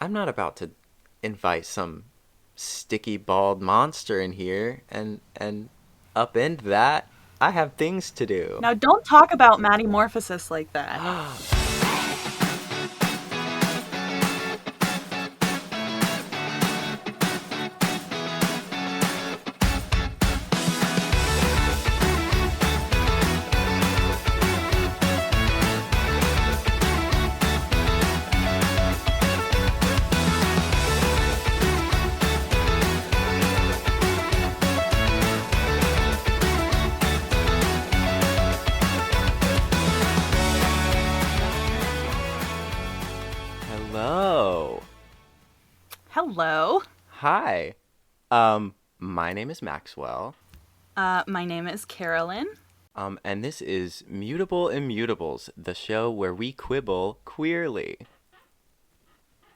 I'm not about to invite some sticky bald monster in here and upend that. I have things to do. Now, don't talk about Mattimorphosis like that. Hello. Hello. Hi. My name is Maxwell. My name is Carolyn. And this is Mutable Immutables, the show where we quibble queerly.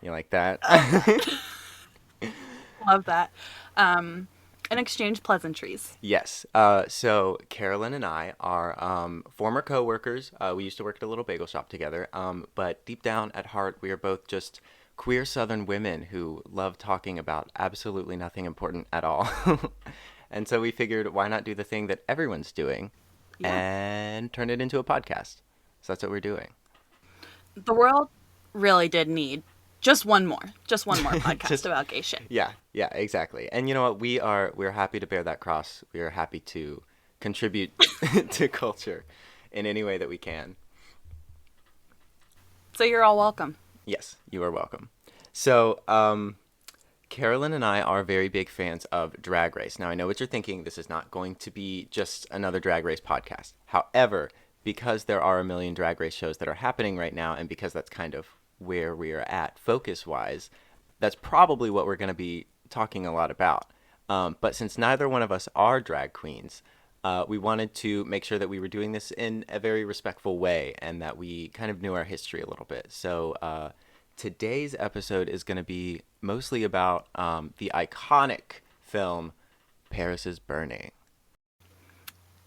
You like that? Love that. And exchange pleasantries. Yes. So Carolyn and I are former coworkers. We used to work at a little bagel shop together. But deep down at heart, we are both just queer Southern women who love talking about absolutely nothing important at all. And so we figured, why not do the thing that everyone's doing Yeah. and turn it into a podcast? So that's what we're doing. The world really did need just one more podcast Just about gay shit. yeah, yeah, exactly. And you know what? We're happy to bear that cross. We are happy to contribute to culture in any way that we can. So you're all welcome. Yes, you are welcome. So, Carolyn and I are very big fans of Drag Race. Now, I know what you're thinking. This is not going to be just another Drag Race podcast. However, because there are a million Drag Race shows that are happening right now, and because that's kind of where we are at focus-wise, that's probably what we're going to be talking a lot about. But since neither one of us are drag queens, we wanted to make sure that we were doing this in a very respectful way and that we kind of knew our history a little bit. So today's episode is going to be mostly about the iconic film Paris is Burning.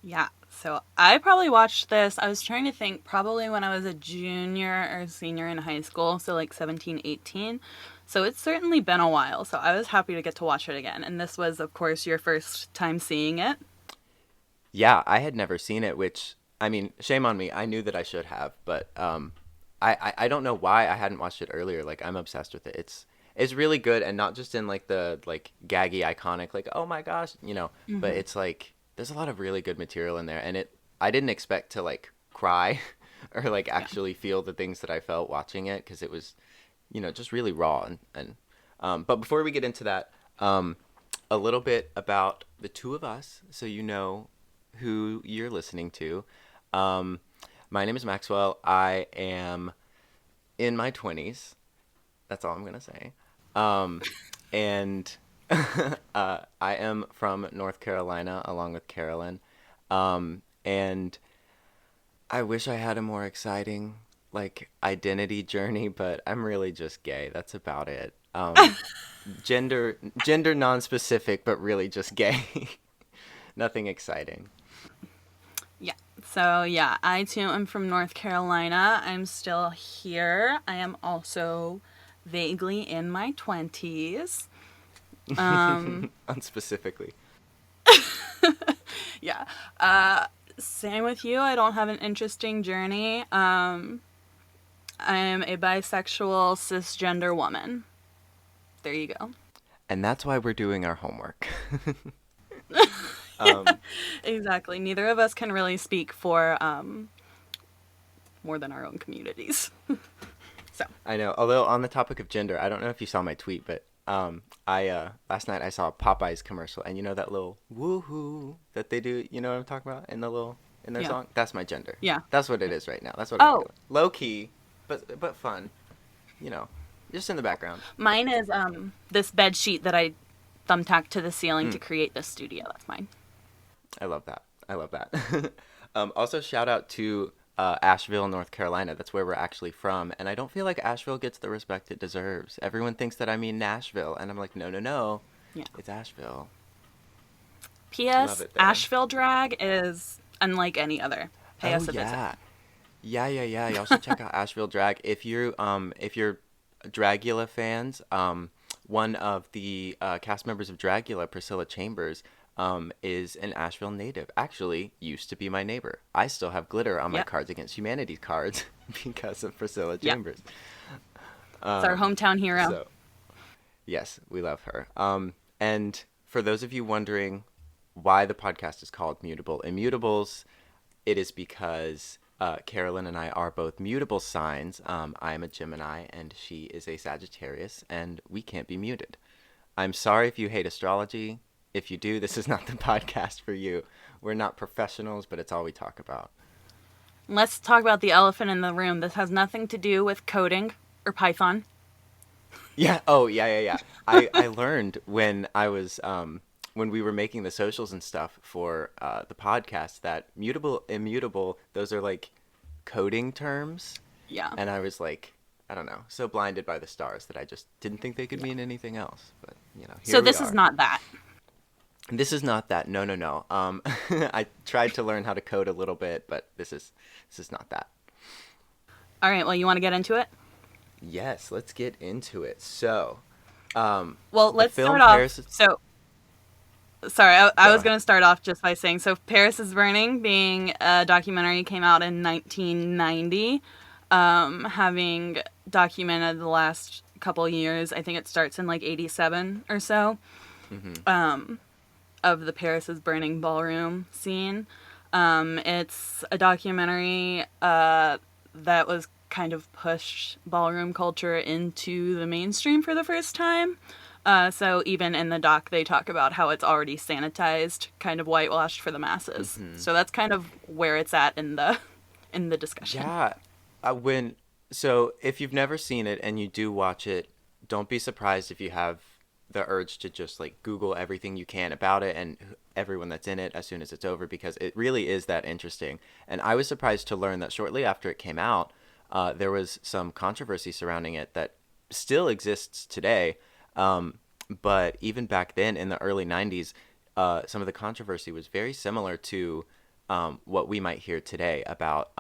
Yeah. So I probably watched this. I was trying to think probably when I was a junior or senior in high school. So like 17, 18. So it's certainly been a while. So I was happy to get to watch it again. And this was, of course, your first time seeing it. Yeah, I had never seen it, which, I mean, shame on me. I knew that I should have, but I don't know why I hadn't watched it earlier. Like, I'm obsessed with it. It's really good, and not just in like the like gaggy iconic like, oh my gosh, but Mm-hmm. it's like there's a lot of really good material in there, and I didn't expect to like cry or like Yeah. actually feel the things that I felt watching it because it was, just really raw and but before we get into that, a little bit about the two of us so you know who you're listening to. Um, my name is Maxwell. I am in my 20s. That's all I'm going to say. Um, and I am from North Carolina along with Carolyn. And I wish I had a more exciting like identity journey, but I'm really just gay. That's about it. Gender non-specific, but really just gay. Nothing exciting. Yeah. So, yeah, I too am from North Carolina. I'm still here. I am also vaguely in my 20s. Unspecifically. Yeah. Same with you. I don't have an interesting journey. I am a bisexual cisgender woman. There you go. And that's why we're doing our homework. um, Exactly. Neither of us can really speak for more than our own communities. So, I know. Although on the topic of gender, I don't know if you saw my tweet, but I last night I saw a Popeyes commercial, and you know that little woohoo that they do. You know what I'm talking about in their yeah. song. That's my gender. Yeah. That's what it is right now. That's what I'm Oh, feeling. Low key, but fun. You know, just in the background. mine is this bed sheet that I thumbtacked to the ceiling to Mm, create this studio. That's mine. I love that. I love that. Also, shout out to Asheville, North Carolina. That's where we're actually from. And I don't feel like Asheville gets the respect it deserves. Everyone thinks that I mean Nashville. And I'm like, no, no, no. Yeah. It's Asheville. Love P.S. it there. Asheville drag is unlike any other. Pay Oh, us a visit. yeah. Yeah, yeah, yeah. Y'all should check out Asheville Drag. If you're Dragula fans, one of the cast members of Dragula, Priscilla Chambers, is an Asheville native. Actually, used to be my neighbor. I still have glitter on my Yep. Cards Against Humanity cards because of Priscilla Yep. Chambers. It's our hometown hero. So yes, we love her. And for those of you wondering why the podcast is called Mutable Immutables, it is because Carolyn and I are both mutable signs. I am a Gemini and she is a Sagittarius, and we can't be muted. I'm sorry if you hate astrology. If you do, this is not the podcast for you. We're not professionals, but it's all we talk about. Let's talk about the elephant in the room. This has nothing to do with coding or Python. Yeah. Oh, yeah, yeah, yeah. I learned when I was when we were making the socials and stuff for the podcast that mutable, immutable, those are like coding terms, Yeah. and I was like, I don't know, so blinded by the stars that I just didn't think they could Yeah. mean anything else. But So here we this is are. not that. This is not that. No, no, no. I tried to learn how to code a little bit, but this is not that. All right. Well, you want to get into it? Yes, let's get into it. So, Well, the let's film start off. Paris. So, sorry, I Go was going ahead. to start off just by saying so Paris is Burning, being a documentary, came out in 1990, having documented the last couple years. I think it starts in like 87 or so, Hmm. of the Paris is Burning ballroom scene. It's a documentary that was kind of pushed ballroom culture into the mainstream for the first time. So even in the doc, they talk about how it's already sanitized, kind of whitewashed for the masses. Hmm. So that's kind of where it's at in the discussion. Yeah. When so if you've never seen it and you do watch it, don't be surprised if you have the urge to just like Google everything you can about it and everyone that's in it as soon as it's over, because it really is that interesting. And I was surprised to learn that shortly after it came out, there was some controversy surrounding it that still exists today. Um, but even back then in the early 90s, some of the controversy was very similar to what we might hear today about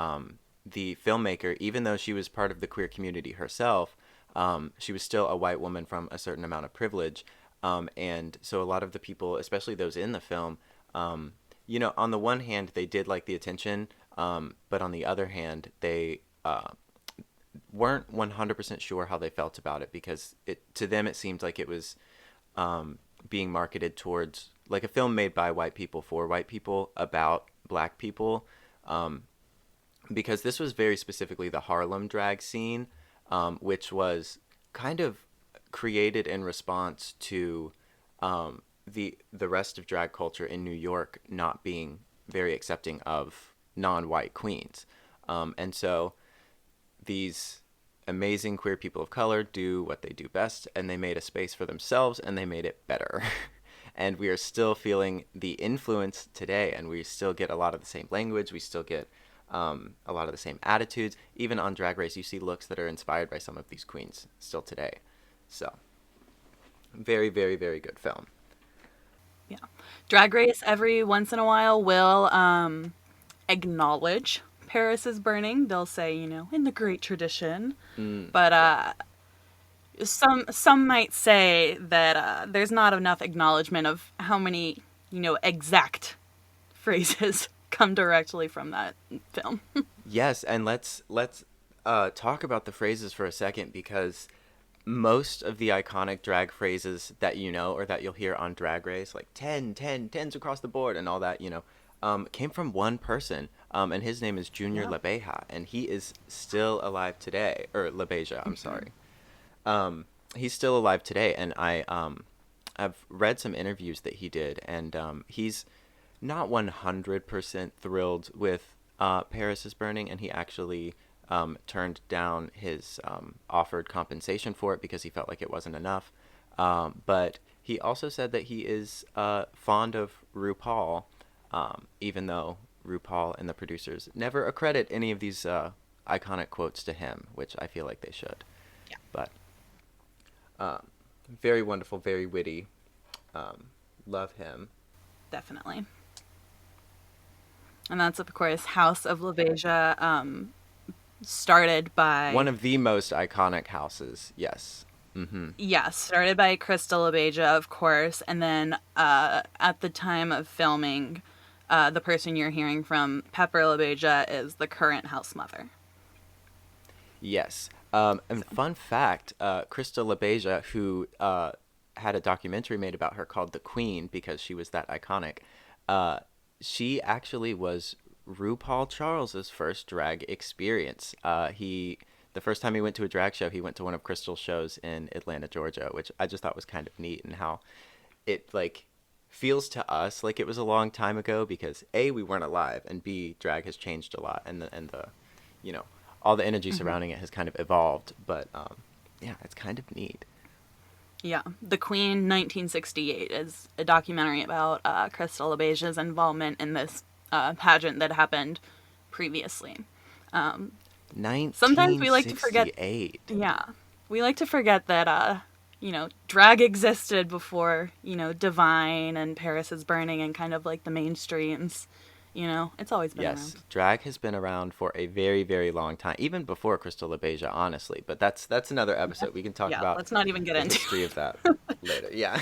the filmmaker. Even though she was part of the queer community herself, she was still a white woman from a certain amount of privilege. And so a lot of the people, especially those in the film, on the one hand, they did like the attention, but on the other hand, they weren't 100% sure how they felt about it, because to them it seemed like it was being marketed towards like a film made by white people for white people about black people, because this was very specifically the Harlem drag scene, which was kind of created in response to the rest of drag culture in New York not being very accepting of non-white queens, and so these amazing queer people of color do what they do best, and they made a space for themselves and they made it better. And we are still feeling the influence today, and we still get a lot of the same language. We still get a lot of the same attitudes. Even on Drag Race, you see looks that are inspired by some of these queens still today. So, very, very, very good film. Yeah. Drag Race every once in a while will acknowledge Paris is Burning. They'll say, in the great tradition. But Yeah. some might say that there's not enough acknowledgement of how many exact phrases come directly from that film. Yes, and let's talk about the phrases for a second, because most of the iconic drag phrases that you know or that you'll hear on Drag Race, like 10, 10, tens across the board and all that, came from one person, and his name is Junior Yeah. LaBeja, and he is still alive today, or LaBeja, I'm sorry. He's still alive today, and I've read some interviews that he did, and he's not 100% thrilled with Paris is Burning, and he actually turned down his offered compensation for it because he felt like it wasn't enough. But he also said that he is fond of RuPaul, even though RuPaul and the producers never accredit any of these iconic quotes to him, which I feel like they should. Yeah. But very wonderful, very witty. Love him. Definitely. And that's, of course, House of LaVesia, started One by of the most iconic houses. Yes. Mm-hmm. yeah, started by Crystal Abeja, of course, and then at the time of filming, the person you're hearing from, Pepper LaBeija, is the current house mother. Yes. And So, fun fact, Krista LaBeija, who had a documentary made about her called The Queen because she was that iconic, uh, she actually was RuPaul Charles's first drag experience. The first time he went to a drag show, he went to one of Crystal's shows in Atlanta, Georgia, which I just thought was kind of neat and how it like feels to us like it was a long time ago because A, we weren't alive, and B, drag has changed a lot, and the you know all the energy mhm. surrounding it has kind of evolved. But yeah, it's kind of neat. Yeah, The Queen 1968 is a documentary about Crystal LaBeja's involvement in this pageant that happened previously. Sometimes we like to forget, 1968. yeah, we like to forget that, drag existed before, Divine and Paris is Burning and kind of like the mainstreams. It's always been Yes, around. drag has been around for a very, very long time, even before Crystal LaBeija, honestly. But that's another Yeah. episode. We can talk Yeah, about let's not even get the into history of that later. Yeah.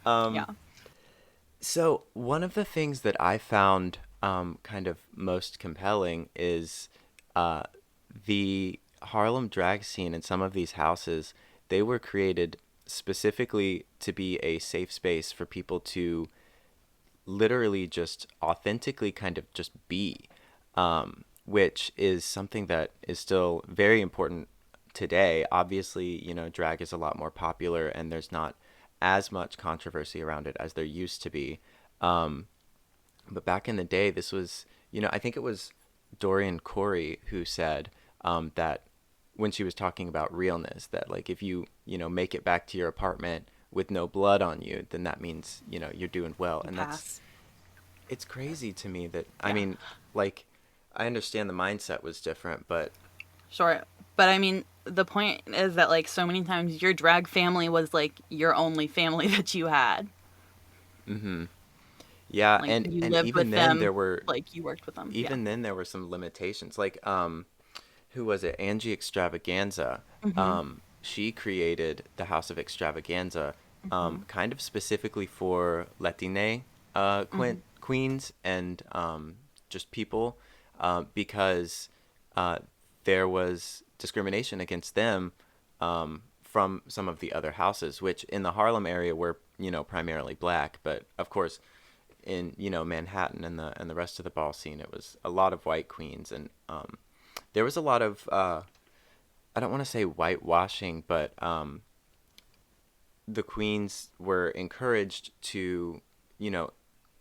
yeah. So one of the things that I found kind of most compelling is uh, the Harlem drag scene in some of these houses. They were created specifically to be a safe space for people to literally just authentically kind of just be, which is something that is still very important today. Obviously, drag is a lot more popular and there's not as much controversy around it as there used to be. Um, but back in the day, this was, I think it was Dorian Corey who said that when she was talking about realness, that like if you make it back to your apartment with no blood on you, then that means, you're doing well. You And pass. it's crazy to me that, I Yeah. mean, like, I understand the mindset was different, but Sure. But I mean, the point is that like so many times your drag family was like your only family that you had. yeah, Like and you and lived even with then them, there were like you worked with them. Yeah. even then there were some limitations. Like who was it? Angie Extravaganza. Mhm. She created the House of Extravaganza, Mhm. kind of specifically for Latine Mhm. queens and just people, because uh, there was discrimination against them from some of the other houses, which in the Harlem area were primarily black, but of course in Manhattan and the rest of the ball scene, it was a lot of white queens, and there was a lot of I don't want to say whitewashing, but the queens were encouraged to, you know,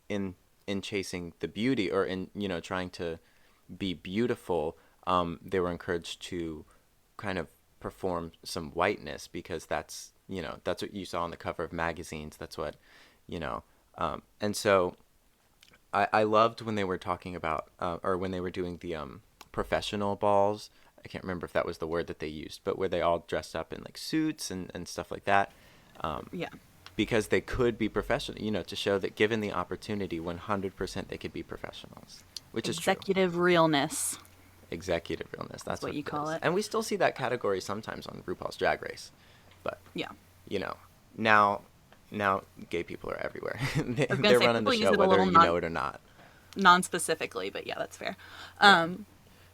in chasing the beauty or in trying to be beautiful, they were encouraged to kind of perform some whiteness because that's what you saw on the cover of magazines. That's what you know, and so I loved when they were talking about or when they were doing the professional balls. I can't remember if that was the word that they used, but where they all dressed up in like suits and stuff like that, Yeah. because they could be professional, to show that given the opportunity, 100% they could be professionals, which is true. Executive realness Executive realness, is that's what what you it call is. it. And we still see that category sometimes on RuPaul's Drag Race. But, Yeah. you know, now now gay people are everywhere. I was gonna They're say running the people use show it a whether little you know it or not. non-specifically, but yeah, that's fair. Yeah.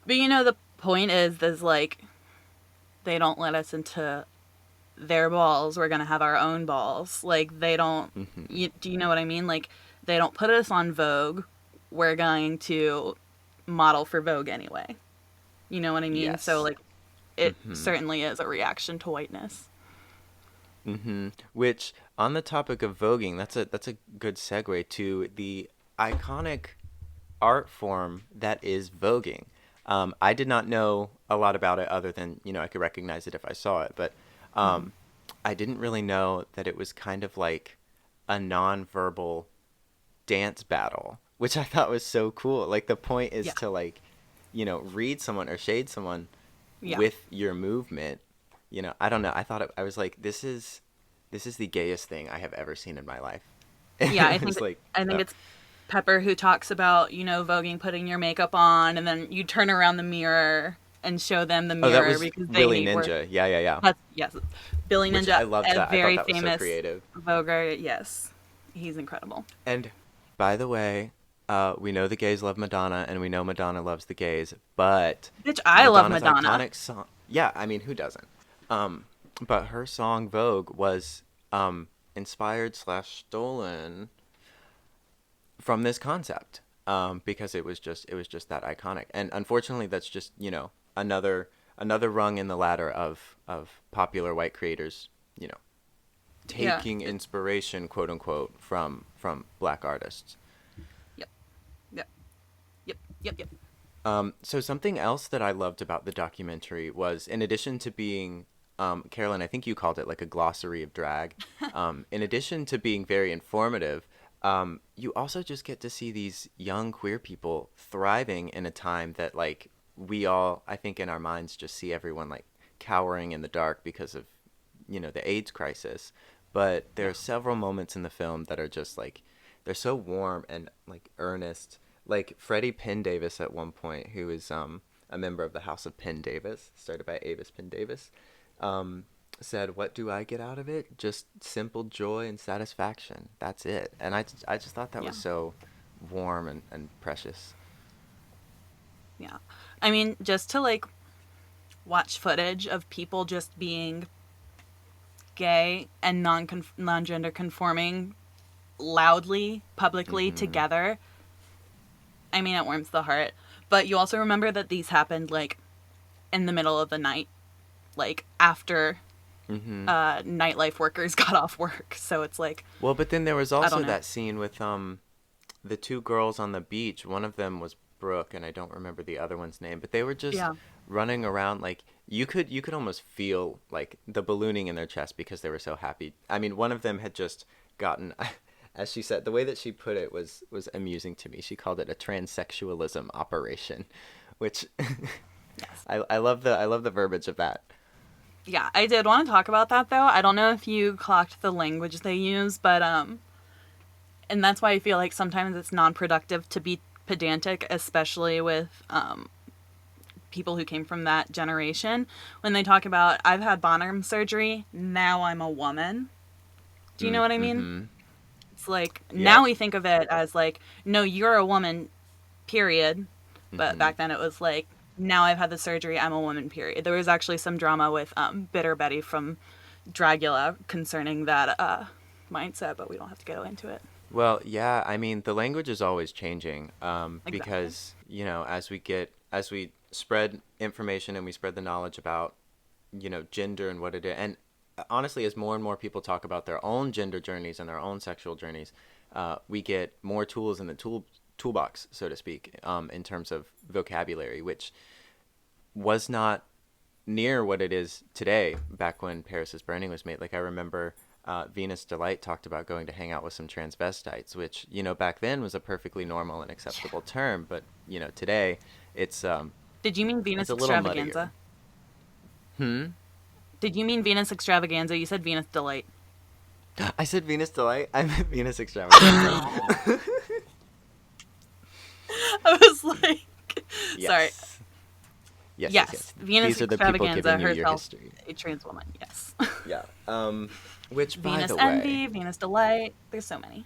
But the point is like they don't let us into their balls. We're gonna have our own balls. Like they don't. Do you know what I mean? Like they don't put us on Vogue. We're going to model for Vogue anyway. You know what I mean? So Yes. like it certainly is a reaction to whiteness. Which, on the topic of voguing, that's a good segue to the iconic art form that is voguing. I did not know a lot about it other than I could recognize it if I saw it, but Hmm. I didn't really know that it was kind of like a non-verbal dance battle, which I thought was so cool. Like the point is Yeah. to like, read someone or shade someone Yeah. with your movement. I don't know. I was like, this is the gayest thing I have ever seen in my life. Yeah. And it was like, I think it's Pepper who talks about voguing, putting your makeup on, and then you turn around the mirror. and show them the Oh, that mirror was because they really hate work. Ninja. Yeah, yeah, yeah. Yes, Billy Which Ninja, I loved a that. I thought very that was so famous creative. voguer. Yes, he's incredible. And by the way, we know the gays love Madonna, and we know Madonna loves the gays, but Bitch, I love Madonna's Madonna. iconic song. Yeah, I mean, who doesn't? But her song Vogue was inspired slash stolen from this concept, because it was just that iconic. And unfortunately, that's just another rung in the ladder of popular white creators, you know, Yeah. taking inspiration, quote unquote, from black artists. Yep. Yep. Yep. Yep. Yep. So something else that I loved about the documentary was, in addition to being, Carolyn, I think you called it like a glossary of drag. In addition to being very informative, you also just get to see these young queer people thriving in a time that, like, we all, I think, in our minds just see everyone like cowering in the dark because of, the AIDS crisis. But there Yeah. are several moments in the film that are just like, they're so warm and like earnest. Like Freddie Penn Davis at one point, who is a member of the House of Penn Davis, started by Avis Penn Davis, um, said, "What do I get out of it? Just simple joy and satisfaction. That's it." And I just thought that Yeah. was so warm and precious. Yeah. I mean, just to like watch footage of people just being gay and non-gender conforming loudly, publicly Mm-hmm. together. I mean, it warms the heart. But you also remember that these happened like in the middle of the night, like after Mm-hmm. nightlife workers got off work. So it's like, Well, but then there was I don't also know. that scene with the two girls on the beach. One of them was Brooke, and I don't remember the other one's name, but they were just Yeah. running around like you could almost feel like the ballooning in their chest because they were so happy. I mean, one of them had just gotten as she said, the way that she put it was amusing to me. She called it a transsexualism operation, which Yes. I love the verbiage of that. Yeah, I did want to talk about that though. I don't know if you clocked the language they use, but and that's why I feel like sometimes it's non-productive to be pedantic, especially with people who came from that generation. When they talk about, I've had bottom surgery, now I'm a woman. Do you know what I mean? Mm-hmm. It's like, now Yep. we think of it as like, no, you're a woman, period. But Mm-hmm. back then it was like, now I've had the surgery, I'm a woman, period. There was actually some drama with Bitter Betty from Dragula concerning that mindset, but we don't have to go into it. Well, yeah, I mean, the language is always changing, Exactly. because, as we spread information and we spread the knowledge about, gender and what it is. And honestly, as more and more people talk about their own gender journeys and their own sexual journeys, we get more tools in the toolbox, so to speak, in terms of vocabulary, which was not near what it is today back when Paris is Burning was made. Like I remember Venus Delight talked about going to hang out with some transvestites, which, back then was a perfectly normal and acceptable term, but, today it's um Did you mean it's Venus a little Extravaganza? muddier. Hmm? Did you mean Venus Extravaganza? You said Venus Delight. I said Venus Delight. I meant Venus Extravaganza. I was like, sorry. Yes. Yes, yes, Yes, yes. Venus These are the people Extravaganza giving you your herself, history. a trans woman. Yes. Yeah. Which, by Venus the way, Envy, Venus Delight. There's so many.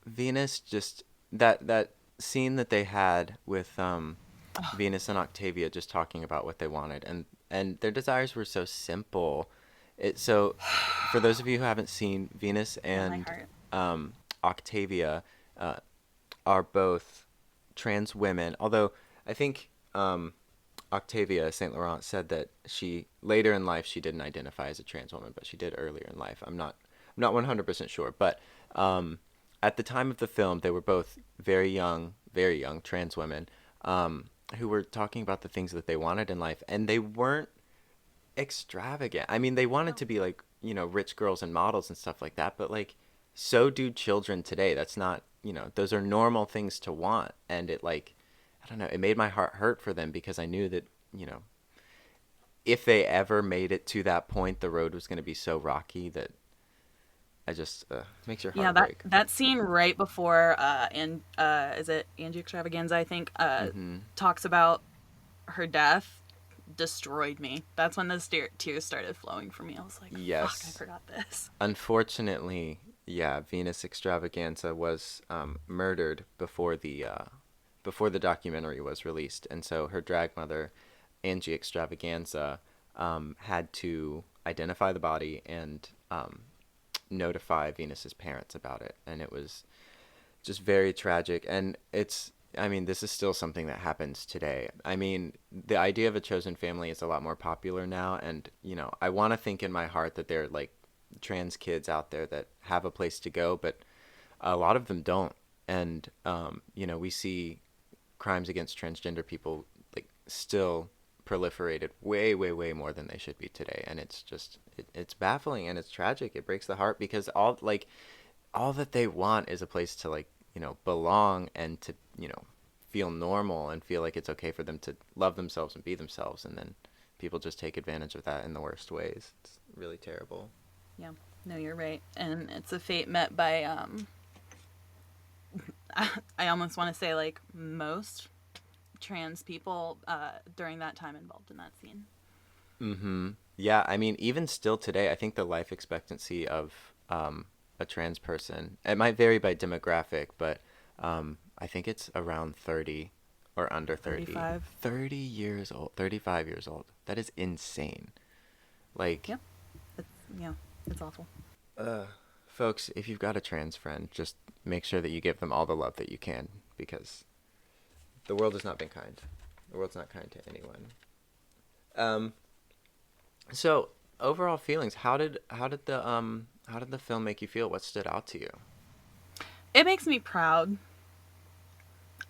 Venus just that scene that they had with Venus and Octavia just talking about what they wanted, and their desires were so simple. For those of you who haven't seen, Venus Warm my and heart. Octavia uh, are both trans women. Although I think Octavia Saint Laurent said that she later in life she didn't identify as a trans woman, but she did earlier in life. I'm not 100% sure, but at the time of the film, they were both very young trans women, who were talking about the things that they wanted in life, and they weren't extravagant. I mean, they wanted No. to be like, rich girls and models and stuff like that, but like, so do children today. That's not, those are normal things to want. And it, like, I don't know, it made my heart hurt for them because I knew that, if they ever made it to that point, the road was going to be so rocky that I just, makes your Yeah, heart that break. that scene right before and is it Angie Extravaganza? I think Mm-hmm. talks about her death. destroyed me. That's when the tears started flowing for me. I was like, fuck, I Yes. forgot this. Unfortunately, yeah, Venus Extravaganza was murdered before the documentary was released, and so her drag mother, Angie Extravaganza, had to identify the body and notify Venus's parents about it, and it was just very tragic. And I mean, this is still something that happens today. I mean, the idea of a chosen family is a lot more popular now, and I want to think in my heart that there are like trans kids out there that have a place to go, but a lot of them don't. And we see crimes against transgender people like still proliferated way, way, way more than they should be today, and it's just it's baffling and it's tragic. It breaks the heart because all that they want is a place to like belong and to feel normal and feel like it's okay for them to love themselves and be themselves, and then people just take advantage of that in the worst ways. It's really terrible. Yeah, no, you're right. And it's a fate met by, I almost want to say like most trans people during that time involved in that scene. Mm-hmm. Yeah, I mean, even still today, I think the life expectancy of a trans person, it might vary by demographic, but I think it's around 30 or under 30. 35. 30 years old, 35 years old. That is insane. Like, Yeah, it's, yeah, it's awful. folks, if you've got a trans friend, just make sure that you give them all the love that you can because the world has not been kind. The world's not kind to anyone. Um, So, overall feelings, how did the film make you feel? What stood out to you? It makes me proud.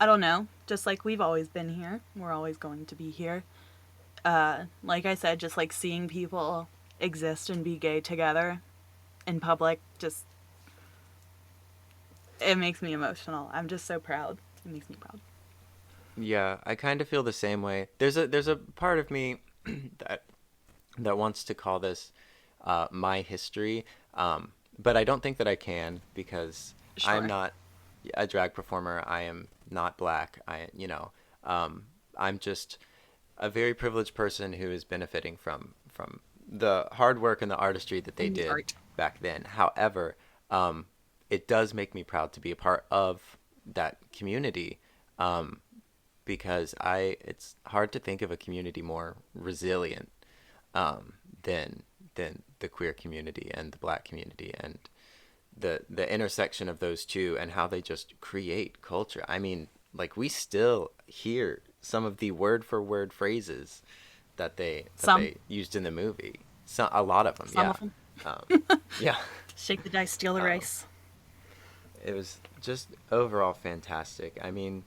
I don't know. Just like we've always been here, we're always going to be here. Like I said, just like seeing people exist and be gay together in public, just it makes me emotional. I'm just so proud. It makes me proud. Yeah, I kind of feel the same way. There's a part of me that wants to call this my history, but I don't think that I can because I'm Sure. not a drag performer. I am not black. I'm just a very privileged person who is benefiting from the hard work and the artistry that they In the did art. back then. However, um, it does make me proud to be a part of that community. Because it's hard to think of a community more resilient um, than the queer community and the black community, and the intersection of those two and how they just create culture. I mean, like we still hear some of the word for word phrases that Some. they used in the movie. A lot of them, Some yeah, of them. um, yeah. Shake the dice, steal the Um, race. it was just overall fantastic. I mean,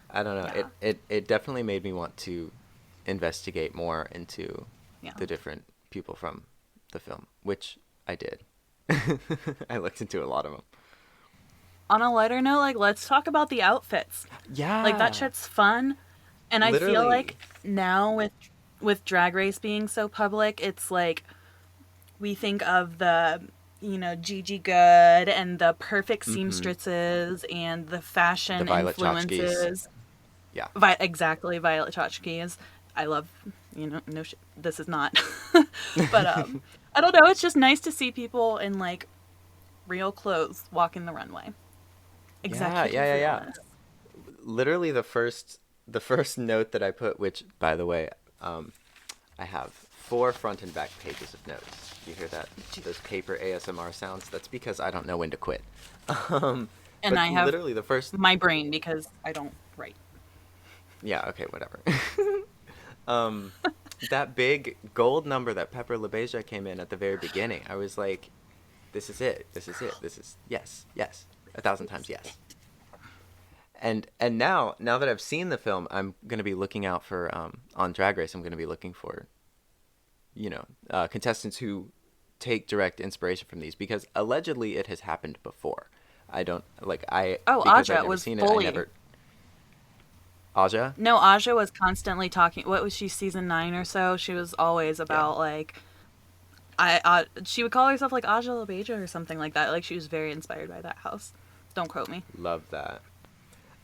I don't know. Yeah. It definitely made me want to investigate more into Yeah. the different people from the film, which I did. I looked into a lot of them. On a lighter note, like let's talk about the outfits. Like that Yeah, shit's fun. And I feel like literally. now with Drag Race being so public, it's like we think of the Gigi Good and the perfect Mm-hmm. seamstresses and the The fashion Violet Chachkis. influences. Yeah. Exactly, Violet Chachki's. I love, no this is not. But I don't know, it's just nice to see people in like real clothes walking the runway. Yeah, yeah, Executive yeah, yeah. realness. Literally the first note that I put, which by the way, um, I have four front and back pages of notes. You hear that? Those paper ASMR sounds? That's because I don't know when to quit. Um, And but I have literally the first, my brain because I don't write. yeah, okay, whatever. um, that big gold number that Pepper LaBeija came in at the very beginning, I was like, this is it. This is it. This is yes, yes, 1,000 times yes. And now that I've seen the film, I'm gonna be looking out for on Drag Race. I'm gonna be looking for contestants who take direct inspiration from these because allegedly it has happened before. I don't like I Oh, because I've Aja never was seen it. I fully. never Aja. No, Aja was constantly talking. What was she, season 9 or so? She was always Yeah, about like she would call herself like Aja LaBeija or something like that. Like she was very inspired by that house. Don't quote me. love that.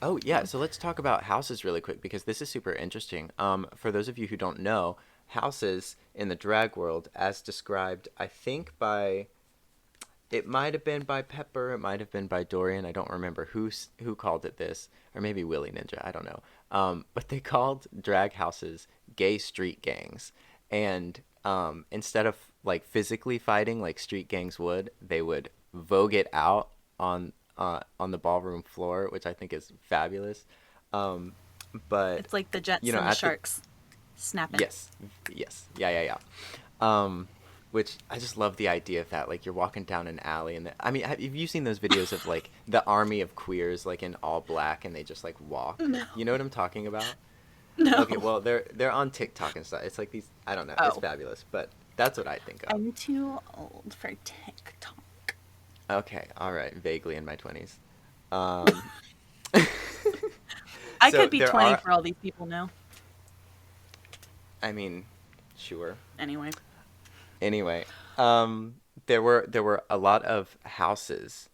Oh yeah, so let's talk about houses really quick because this is super interesting. For those of you who don't know, houses in the drag world, as described, I think by it might have been by Pepper, it might have been by Dorian. I don't remember who called it this, or maybe Willie Ninja. I don't know. But they called drag houses gay street gangs, and instead of like physically fighting like street gangs would, they would vogue it out on the ballroom floor, which I think is fabulous. Um, but It's like the Jets and the at the Sharks snapping. yes, yes, yeah, yeah, yeah. Um, which I just love the idea of that. Like you're walking down an alley, and I mean, have you seen those videos of like the army of queers like in all black, and they just like walk? No. You know what I'm talking about? Okay, No. well they're on TikTok and stuff. It's like these. I don't know. It's Oh. fabulous, but that's what I think of. I'm too old for TikTok. Okay, all right, vaguely in my 20s. Um, I so could be there 20 are. for all these people know. I mean, sure. Anyway. Anyway, there were a lot of houses,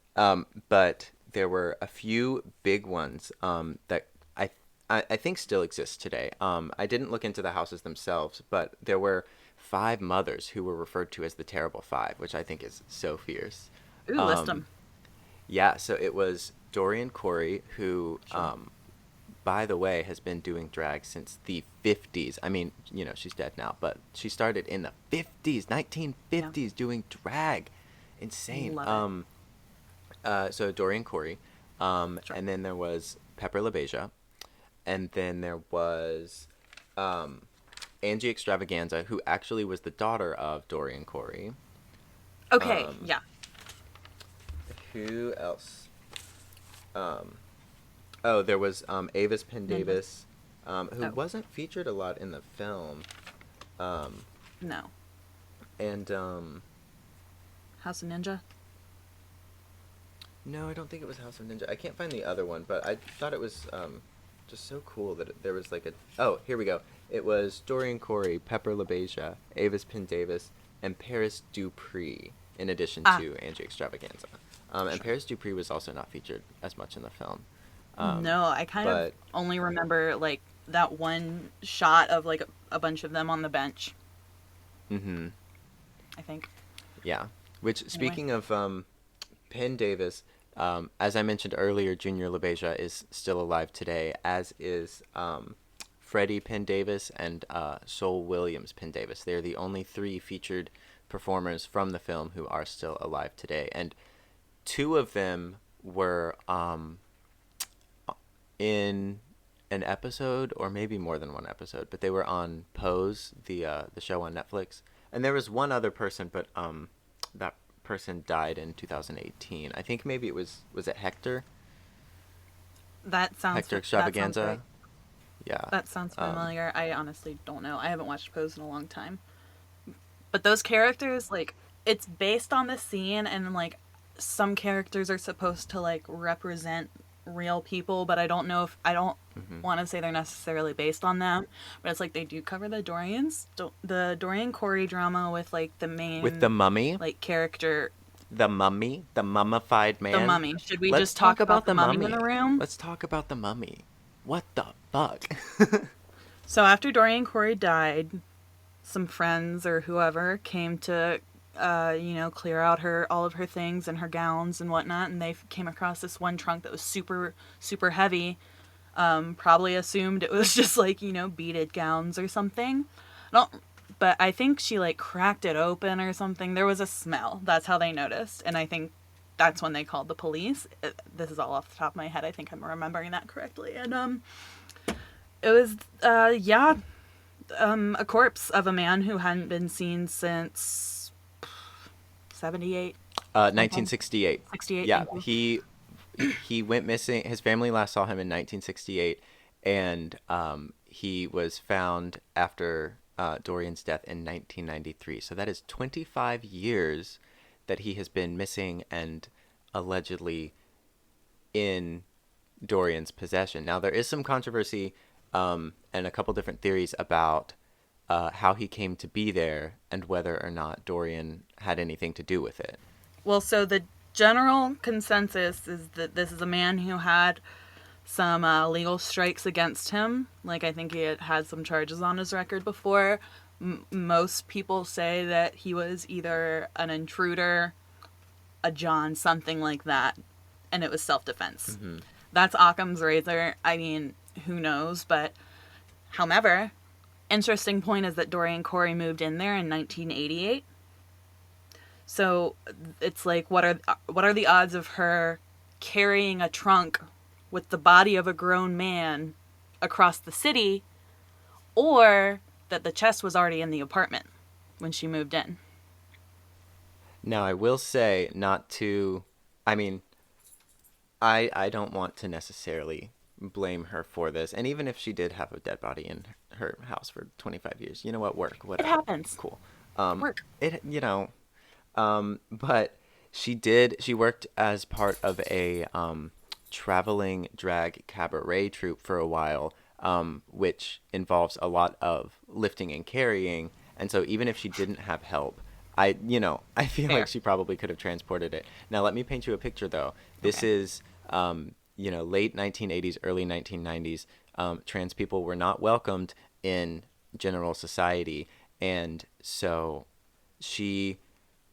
but there were a few big ones that I think still exist today. I didn't look into the houses themselves, but there were five mothers who were referred to as the Terrible Five, which I think is so fierce. Ooh, list Um, them. yeah, so it was Dorian Corey, who Sure. by the way, has been doing drag since the 50s. I mean, she's dead now, but she started in the 50s, Yeah. 1950s doing drag. Insane. Love it. So Dorian Corey. Sure. And then there was Pepper LaBeija. And then there was um, Angie Extravaganza, who actually was the daughter of Dorian Corey. Okay. Um, Yeah. who else? Um, Oh, there was Avis Ninja. Pendavis, who Oh. wasn't featured a lot in the film. Um, No. and House of Ninja. no, I don't think it was House of Ninja. I can't find the other one, but I thought it was just so cool that there was like a. Oh, here we go. It was Dorian Corey, Pepper LaBeija, Avis Pendavis, and Paris Dupree, in addition Ah. to Angie Extravaganza. And Sure. Paris Dupree was also not featured as much in the film. Um, No, I kind of but only remember like that one shot of like a bunch of them on the bench. mm-hmm. I think. Yeah. Which, Anyway. speaking of Penn Davis, as I mentioned earlier, Junior LaBeija is still alive today, as is Freddie Penn Davis and Sol Williams Penn Davis. They're the only three featured performers from the film who are still alive today. And two of them were in an episode, or maybe more than one episode, but they were on Pose, the show on Netflix. And there was one other person, but that person died in 2018. I think maybe was it Hector? That sounds Hector that sounds Extravaganza? right. Yeah. That sounds Um, familiar. I honestly don't know. I haven't watched Pose in a long time. But those characters, like, it's based on the scene, and like, some characters are supposed to like represent real people, but I don't know if I don't mhm. want to say they're necessarily based on them. But it's like they do cover the Dorian Corey drama with like the With the main mummy, like character, the mummified the man. mummy. Should we Let's just talk talk about about the the mummy in the mummy. room? Let's talk about the mummy. What the fuck? So after Dorian Corey died, some friends or whoever came to clear out her all of her things and her gowns and whatnot, and they came across this one trunk that was super super heavy. Probably assumed it was just like beaded gowns or something. I don't, but I think she like cracked it open or something. There was a smell. That's how they noticed, and I think that's when they called the police. This is all off the top of my head. I think I'm remembering that correctly, and it was a corpse of a man who hadn't been seen since 78, sometime 1968. 68. Yeah, Thank you. he went missing. His family last saw him in 1968, and he was found after Dorian's death in 1993. So that is 25 years that he has been missing and allegedly in Dorian's possession. Now there is some controversy and a couple different theories about how he came to be there and whether or not Dorian had anything to do with it. Well, so the general consensus is that this is a man who had some legal strikes against him. Like, I think he had some charges on his record before. Most people say that he was either an intruder, a John, something like that, and it was self-defense. Mm-hmm. That's Occam's razor. I mean, who knows? But, however, interesting point is that Dorian Corey moved in there in 1988. So it's like, what are the odds of her carrying a trunk with the body of a grown man across the city, or that the chest was already in the apartment when she moved in? Now, I will say not to. I mean, I don't want to necessarily blame her for this. And even if she did have a dead body in her house for 25 years, you know what? Work, It whatever. happens. Cool. Work. But she worked as part of a traveling drag cabaret troupe for a while, which involves a lot of lifting and carrying. And so even if she didn't have help, I feel like Fair. she probably could have transported it. Now, let me paint you a picture, though. This Okay. is, late 1980s, early 1990s. Trans people were not welcomed in general society. And so she,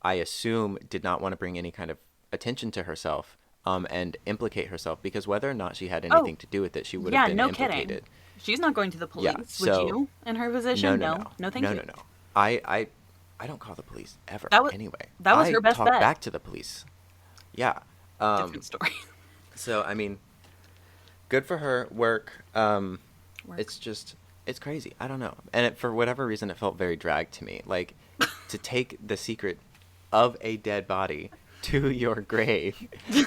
I assume, did not want to bring any kind of attention to herself, and implicate herself, because whether or not she had Oh, anything to do with it, she would have yeah, been no kidding. implicated. She's not going to the Yeah. police. Would So you, in her no, position? no, No. no, No, thank no, you. no, no. I don't call the police ever. That was Anyway, that was I her best talk bet. back to the police. Yeah. Different story. So I mean, good for her work. Work. It's just it's crazy. I don't know, and for whatever reason, it felt very drag to me. Like to take the secret of a dead body to your grave,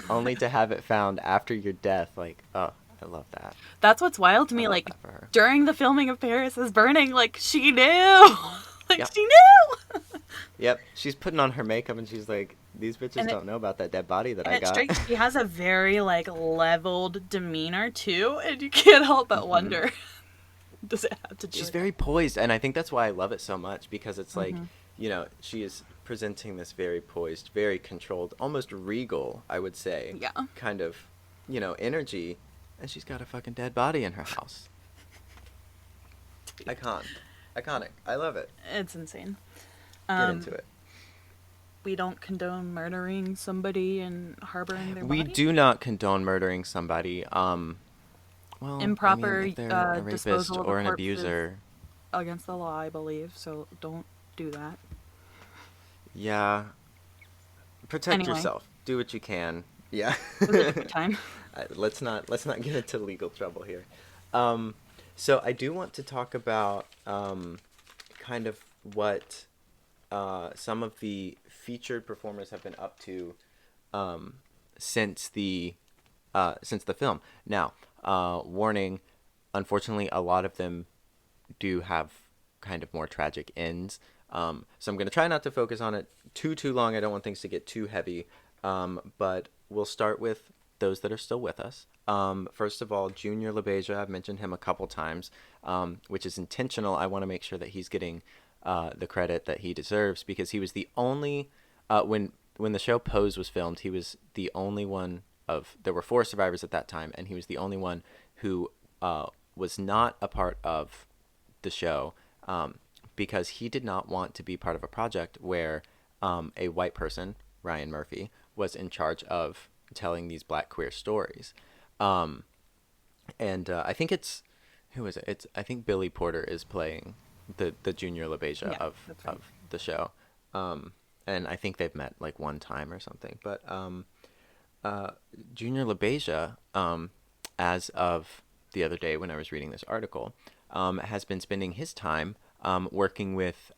only to have it found after your death. Like, oh, I love that. That's what's wild to I me. love Like, that for her. during the filming of Paris is Burning, like, she knew. Like, Yep. she knew. Yep. She's putting on her makeup and she's like, these bitches And it, don't know about that dead body that and I it got. strikes, she has a very, like, leveled demeanor, too. And you can't help but Hmm. wonder, does it have to do She's with that? very poised, and I think that's why I love it so much, because it's like, Mm-hmm. she is presenting this very poised, very controlled, almost regal, I would say, Yeah. kind of, energy, and she's got a fucking dead body in her house. Icon. Iconic. I love it. It's insane. Get into it. We don't condone murdering somebody and harboring their We body. do not condone murdering somebody. Well, I mean, Improper if they're a rapist disposal of a or an corpse is abuser, against the law, I believe. So don't do that. yeah, protect Anyway, yourself. Do what you can. Yeah. it was a different time. Let's not get into legal trouble here. Um, so I do want to talk about kind of what some of the featured performers have been up to um, since the film. Now, warning, unfortunately, a lot of them do have kind of more tragic ends. So I'm going to try not to focus on it too long. I don't want things to get too heavy. But we'll start with those that are still with us. First of all, Junior LaBeija, I've mentioned him a couple times, which is intentional. I want to make sure that he's getting the credit that he deserves, because he was the only when the show Pose was filmed, he was the only one of there were four survivors at that time, and he was the only one who was not a part of the show, because he did not want to be part of a project where a white person, Ryan Murphy, was in charge of telling these black queer stories. Um, and I think it's who is it? It's I think Billy Porter is playing the Junior LaBeija Yeah, that's right. of the show. And I think they've met like one time or something. But uh, Junior LaBeija, as of the other day when I was reading this article, has been spending his time working with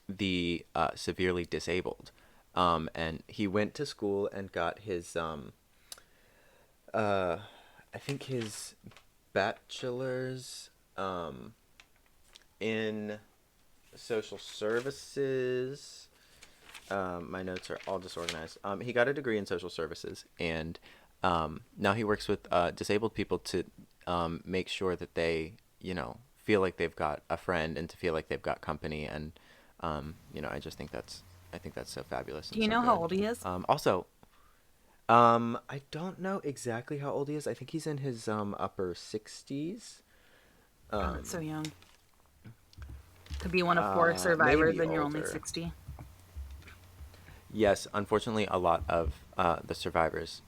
the severely disabled. And he went to school and got his, uh, I think his bachelor's in social services. My notes are all disorganized. He got a degree in social services, and now he works with disabled people to make sure that they, feel like they've got a friend and to feel like they've got company. And I just think I think that's so fabulous Do and you so know how good. old he is? Also, I don't know exactly how old he is. I think he's in his upper 60s. Oh, that's so Um, young. To be one of four Maybe survivors and you're only older. 60. Yes, unfortunately, a lot of the survivors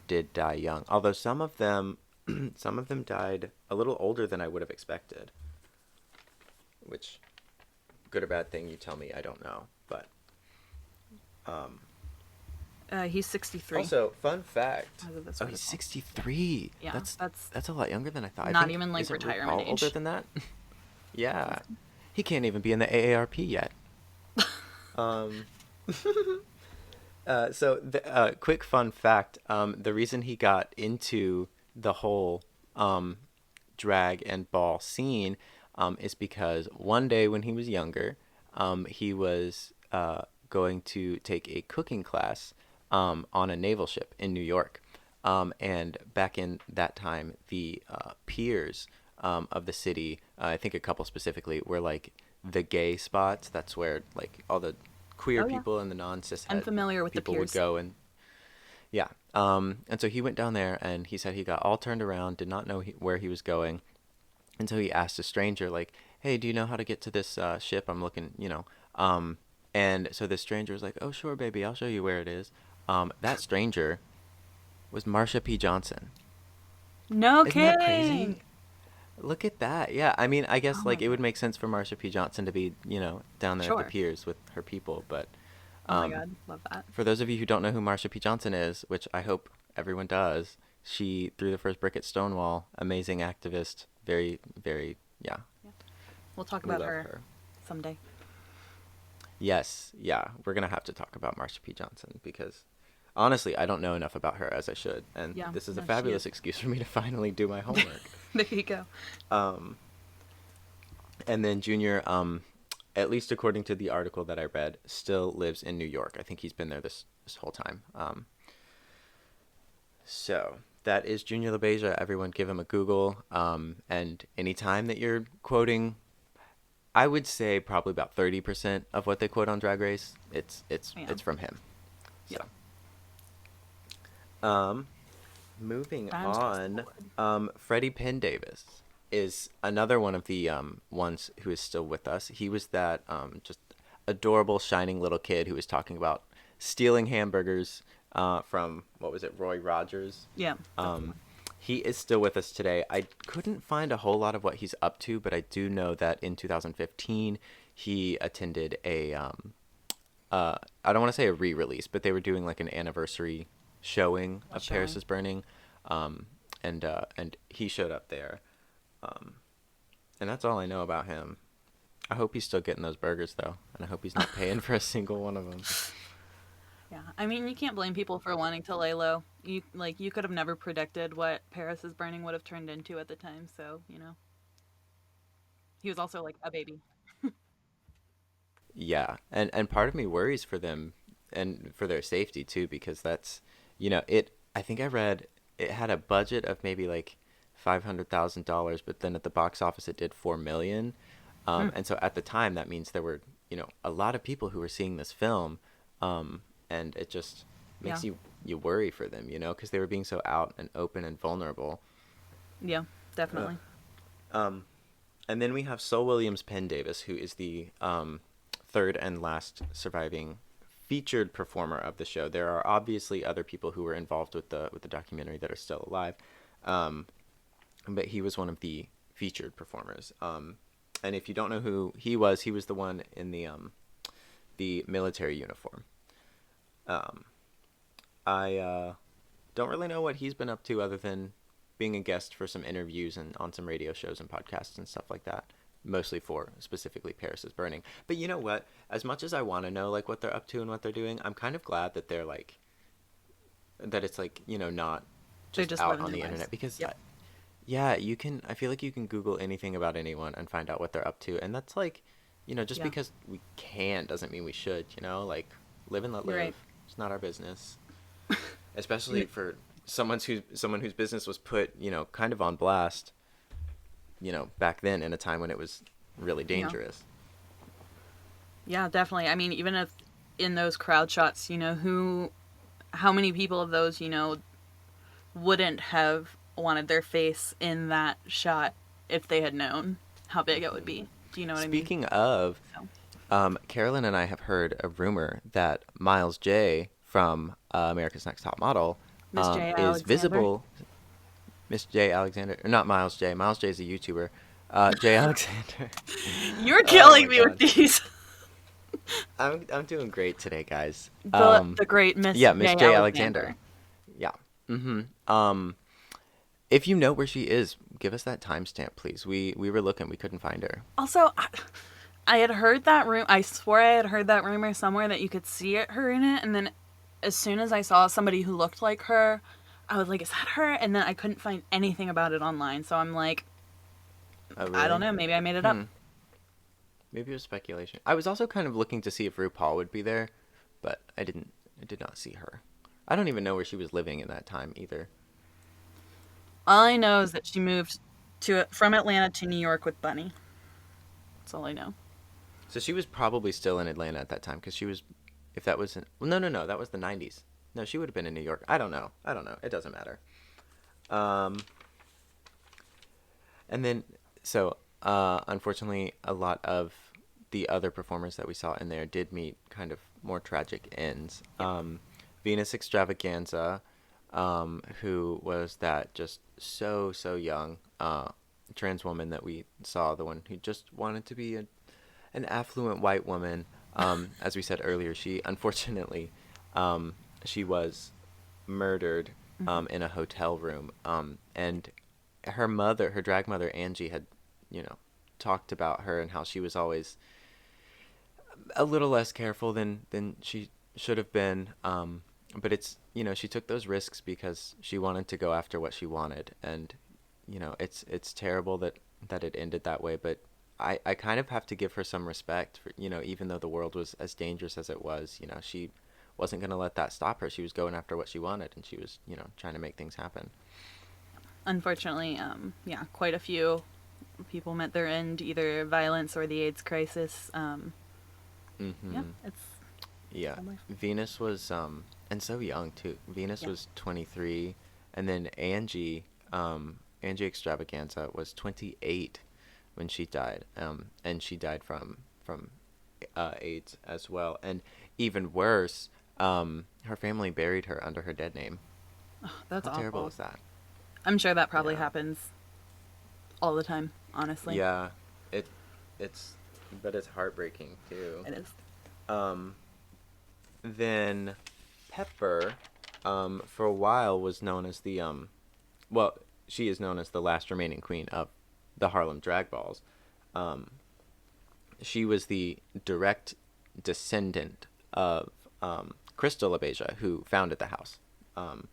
did die young. Although some of them, some of them died a little older than I would have expected. Which, good or bad thing, you tell me. I don't know. But um, He's 63 also, fun fact. as of this Oh, he's article. 63. Yeah, that's That's a lot younger than I thought. I not think even like isn't retirement RuPaul older age. than that? Yeah, he can't even be in the AARP yet. Um, quick fun fact: the reason he got into the whole um, drag and ball scene is because one day when he was younger, he was going to take a cooking class on a naval ship in New York. And back in that time, the piers of the city, I think a couple specifically, were like the gay spots. That's where like all the queer Oh yeah, people and the non-cis I'm het familiar with the people would peers. go and yeah. And so he went down there and he said he got all turned around, did not know where he was going. And so he asked a stranger, like, hey, do you know how to get to this ship? I'm looking, you know. And so the stranger was like, oh, sure, baby, I'll show you where it is. That stranger was Marsha P. Johnson. No Isn't that kidding. crazy? Look at that. Yeah, I mean, I Oh guess my like it would god. make sense for Marsha P. Johnson to be, you know, down there at the Sure. piers with her people, but Oh my um, god, love that. for those of you who don't know who Marsha P. Johnson is, which I hope everyone does, she threw the first brick at Stonewall. Amazing activist. Very, very, yeah. Yeah, we'll talk We about love her her. someday. Yes, yeah. We're gonna have to talk about Marsha P. Johnson because honestly, I don't know enough about her as I should, and Yeah, this is a no, she fabulous is. excuse for me to finally do my homework. There you go. Um, and then Junior, at least according to the article that I read, still lives in New York. I think he's been there this whole time. So that is Junior LaBeija. Everyone give him a Google. And anytime that you're quoting, I would say probably about 30% of what they quote on Drag Race, Yeah. it's from him. Yeah. So, um, moving Fantastic on, award. Freddie Pendavis is another one of the ones who is still with us. He was that just adorable, shining little kid who was talking about stealing hamburgers from, what was it, Roy Rogers. Yeah, that's the Um, one. he is still with us today. I couldn't find a whole lot of what he's up to, but I do know that in 2015 he attended I don't want to say a re-release, but they were doing like an anniversary showing A of Paris showing. is Burning, um, and he showed up there, um, and that's all I know about him. I hope he's still getting those burgers though, and I hope he's not paying for a single one of them. Yeah, I mean, you can't blame people for wanting to lay low. You could have never predicted what Paris is Burning would have turned into at the time. So he was also like a baby. Yeah, and part of me worries for them and for their safety too, because that's, you know, it. I think I read it had a budget of maybe like $500,000, but then at the box office it did 4 million. Mm, And so at the time that means there were, you know, a lot of people who were seeing this film, and it just yeah, makes you worry for them, you know, because they were being so out and open and vulnerable. yeah, Ugh. definitely. Um, and then we have Sol Williams Penn Davis, who is the third and last surviving featured performer of the show. There are obviously other people who were involved with the documentary that are still alive, um, but he was one of the featured performers. And if you don't know who he was the one in the military uniform. Um, I don't really know what he's been up to other than being a guest for some interviews and on some radio shows and podcasts and stuff like that. Mostly for specifically Paris is Burning. But you know what? As much as I want to know like what they're up to and what they're doing, I'm kind of glad that they're like that it's like, you know, not They're just just out living on their the lives. internet because Yep. yeah, you can I feel like you can Google anything about anyone and find out what they're up to, and that's like, you know, just Yeah, because we can doesn't mean we should, you know? Like live and let you're right. live. It's not our business, You, especially for someone whose business was put, you know, kind of on blast, you know, back then in a time when it was really yeah, dangerous. yeah, definitely. I mean, even if in those crowd shots, who how many people of those, wouldn't have wanted their face in that shot if they had known how big it would be? Do you know what I mean? Speaking of, So, Carolyn and I have heard a rumor that Miles J from America's Next Top Model Miss J. is Alexander. visible. Miss J Alexander, or not Miles J. Miles J is a YouTuber. J Alexander. You're Oh killing my me with god, these. I'm doing great today, guys. The great Miss Yeah, Miss J. J Alexander. Alexander. Yeah. Um, if you know where she is, give us that timestamp, please. We were looking, we couldn't find her. Also, I had heard that I swore I had heard that rumor somewhere that you could see her in it, and then as soon as I saw somebody who looked like her, I was like, "Is that her?" And then I couldn't find anything about it online, so I'm like, Oh, I don't really? know. Maybe I made it up. Hmm. Maybe it was speculation. I was also kind of looking to see if RuPaul would be there, but I didn't. I did not see her. I don't even know where she was living in that time either. All I know is that she moved from Atlanta to New York with Bunny. That's all I know. So she was probably still in Atlanta at that time because she was. If that was well, no, that was the '90s. No, she would have been in New York. I don't know. I don't know. It doesn't matter. Um, and then so unfortunately, a lot of the other performers that we saw in there did meet kind of more tragic ends. Yep. Venus Extravaganza, who was that just so young trans woman that we saw, the one who just wanted to be an affluent white woman. As we said earlier, she unfortunately she was murdered in a hotel room, and her mother, her drag mother Angie, had talked about her and how she was always a little less careful than she should have been. But it's she took those risks because she wanted to go after what she wanted, and it's terrible that it ended that way. But I kind of have to give her some respect for even though the world was as dangerous as it was, she wasn't going to let that stop her. She was going after what she wanted, and she was trying to make things happen. Unfortunately, yeah, quite a few people met their end, either violence or the AIDS crisis. Yeah, Mm-hmm. it's Yeah, sad life. Venus was and so young too. Venus Yeah. was 23, and then Angie Extravaganza was 28 when she died. And she died from AIDS as well. And even worse, her family buried her under her dead name. That's How terrible awful. is that? I'm sure that probably Yeah. happens all the time, honestly. Yeah, it it's but it's heartbreaking too. It is. Um, then Pepper, for a while was known as well, she is known as the last remaining queen of the Harlem Drag Balls. Um, she was the direct descendant of Crystal LaBeija, who founded the house. Um,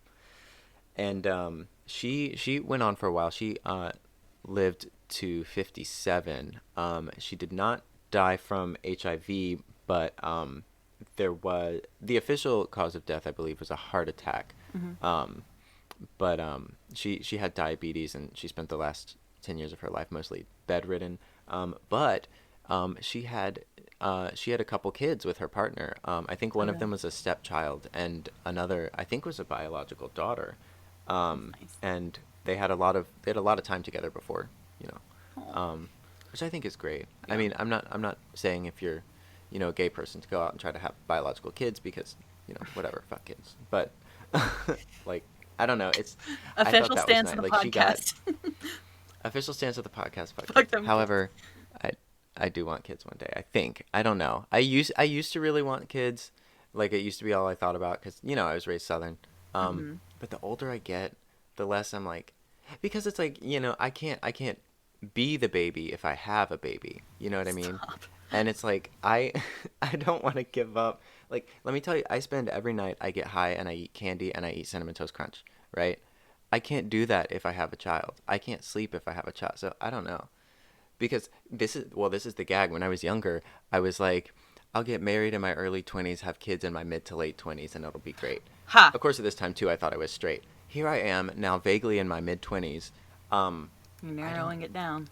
and she went on for a while. She lived to 57. She did not die from HIV, but there was the official cause of death, I believe, was a heart attack. Mm-hmm. Um, but she had diabetes, and she spent the last 10 years of her life mostly bedridden. But she had a couple kids with her partner. I think Oh, one of really? them was a stepchild, and another I think was a biological daughter. That's nice. And they had a lot of time together before, you know, Oh, which I think is great. I yeah. mean, I'm not saying if you're, a gay person to go out and try to have biological kids because, whatever, fuck kids. But like, I don't know. I thought Official that was stance of nice. the Like she got podcast. official stance of the podcast. Fuck Fuck kids. them kids. However, I do want kids one day. I think. I don't know. I used to really want kids. Like it used to be all I thought about because I was raised Southern. Mm-hmm. But the older I get, the less I'm like, because it's like I can't be the baby if I have a baby. You know what I mean? Stop. And it's like I don't want to give up. Like let me tell you, I spend every night I get high and I eat candy and I eat cinnamon toast crunch. Right? I can't do that if I have a child. I can't sleep if I have a child. So I don't know because this is the gag. When I was younger, I was like, I'll get married in my early 20s, have kids in my mid to late 20s, and it'll be great. Ha! Of course, at this time too, I thought I was straight. Here I am now, vaguely in my mid 20s. You're I don't narrowing it down.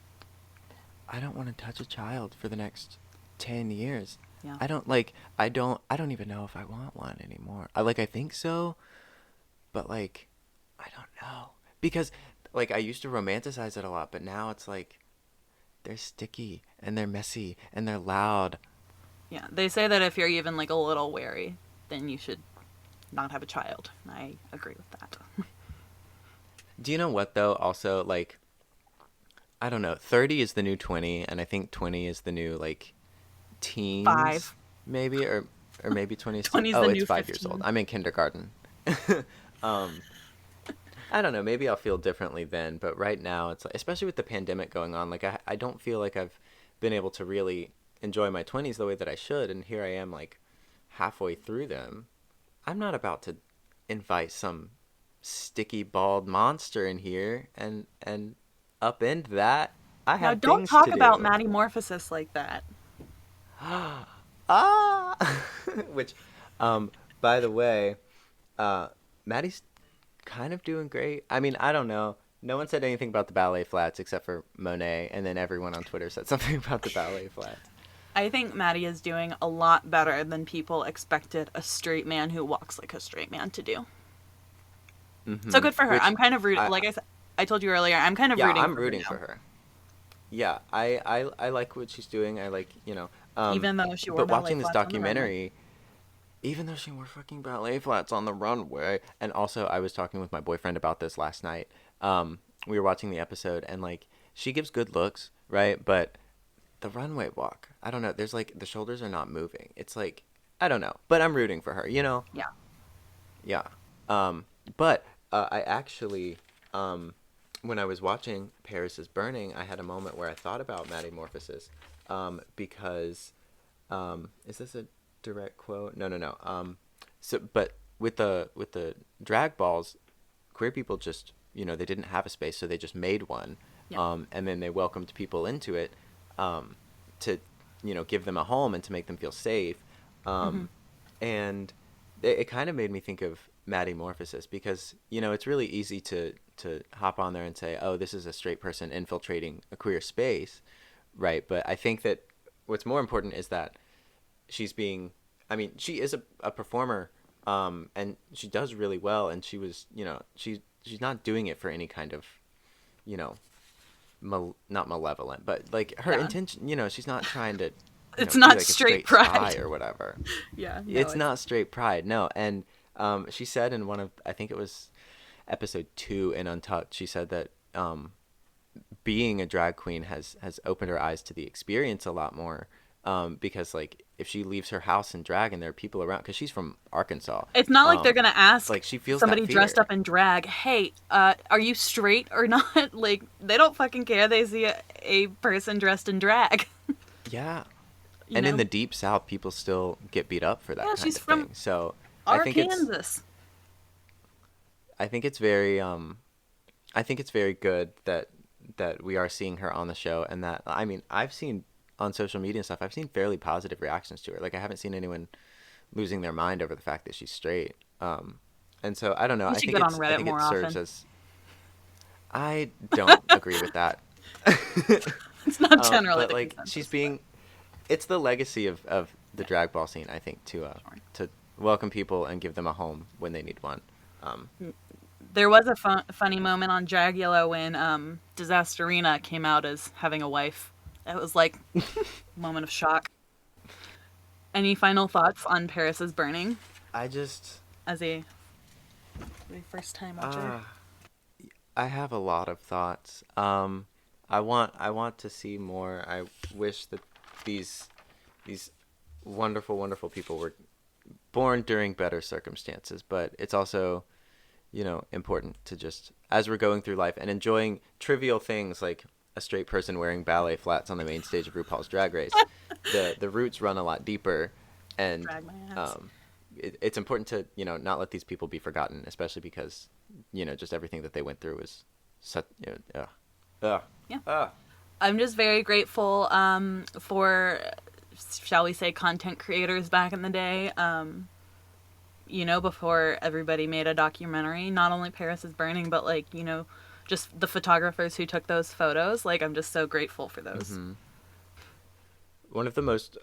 I don't want to touch a child for the next 10 years. Yeah. I don't even know if I want one anymore. I think so, but like I don't know. Because like I used to romanticize it a lot, but now it's like they're sticky and they're messy and they're loud. Yeah. They say that if you're even like a little wary, then you should not have a child. I agree with that. Do you know what though? Also, like I don't know, 30 is the new 20 and I think 20 is the new like teens 5. maybe or maybe 20 is teen. 20 is Oh, the it's new 5 years old. 15. I'm in kindergarten. um I don't know, maybe I'll feel differently then, but right now it's like, especially with the pandemic going on, like I don't feel like I've been able to really enjoy my 20s the way that I should, and here I am like halfway through them. I'm not about to invite some sticky bald monster in here and upend that. I Now, have don't things talk to about do. Matty like that. Ah, which, um, by the way, Maddie's kind of doing great. I mean, I don't know. No one said anything about the ballet flats except for Monet, and then everyone on Twitter said something about the ballet flats. I think Maddie is doing a lot better than people expected a straight man who walks like a straight man to do. So Mm-hmm. good for her. Which, I'm kind of rooting. I Like I said, I told you earlier, I'm kind of yeah, rooting I'm for her rooting now, for her. Yeah, I like what she's doing. I like, even though she wore but ballet watching this flats on the runway. documentary, even though she wore fucking ballet flats on the runway, and also I was talking with my boyfriend about this last night. We were watching the episode, and like she gives good looks, right? But the runway walk, I don't know. There's like the shoulders are not moving. It's like I don't know, but I'm rooting for her. Yeah. Yeah. Um, but I actually, when I was watching Paris is Burning, I had a moment where I thought about Maddie Morphosis, because is this a direct quote? No, no, no. But with the drag balls, queer people just they didn't have a space, so they just made one, Yeah. and then they welcomed people into it, to give them a home and to make them feel safe, Hmm. and it kind of made me think of Maddie Morphosis because it's really easy to hop on there and say, oh, this is a straight person infiltrating a queer space, right? But I think that what's more important is that she's being I mean she is a performer, and she does really well, and she was she's not doing it for any kind of you know not malevolent, but like her Yeah. intention, she's not trying to It's be not like a straight straight spy pride. or whatever. Yeah. No, It's it's not straight pride, no. And she said in one of, I think it was episode 2 in Untucked, she said that being a drag queen has opened her eyes to the experience a lot more, because like if she leaves her house in drag and there are people around, because she's from Arkansas, It's not like they're gonna ask like she feels that somebody dressed up fear. in drag, "Hey, are you straight or not?" Like they don't fucking care. They see a person dressed in drag. Yeah. You And in know? the deep south, people still get beat up for that Yeah, kind she's of from thing. So I think it's Arkansas. I think it's very I think it's very good that we are seeing her on the show, and that I mean I've seen on social media and stuff, I've seen fairly positive reactions to her. Like I haven't seen anyone losing their mind over the fact that she's straight. And so I don't know. You I should think get on it's I Reddit think it more serves often. as I don't agree with that. It's not generally But the like she's consensus, but being it's the legacy of the yeah, drag ball scene, I think, sure. to welcome people and give them a home when they need one. Um, There was a funny moment on Dragula when Disasterina came out as having a wife. It was like a moment of shock. Any final thoughts on Paris is Burning I just as a first time watcher? uh, I have a lot of thoughts. I want to see more. I wish that these these wonderful wonderful people were born during better circumstances, but it's also important to just as we're going through life and enjoying trivial things like a straight person wearing ballet flats on the main stage of RuPaul's Drag Race, the roots run a lot deeper, and Drag my ass. um, it's important to not let these people be forgotten, especially because just everything that they went through was such uh, Yeah. uh. I'm just very grateful for, shall we say, content creators back in the day. Before everybody made a documentary, not only Paris is Burning, but like, just the photographers who took those photos. Like, I'm just so grateful for those. One of the most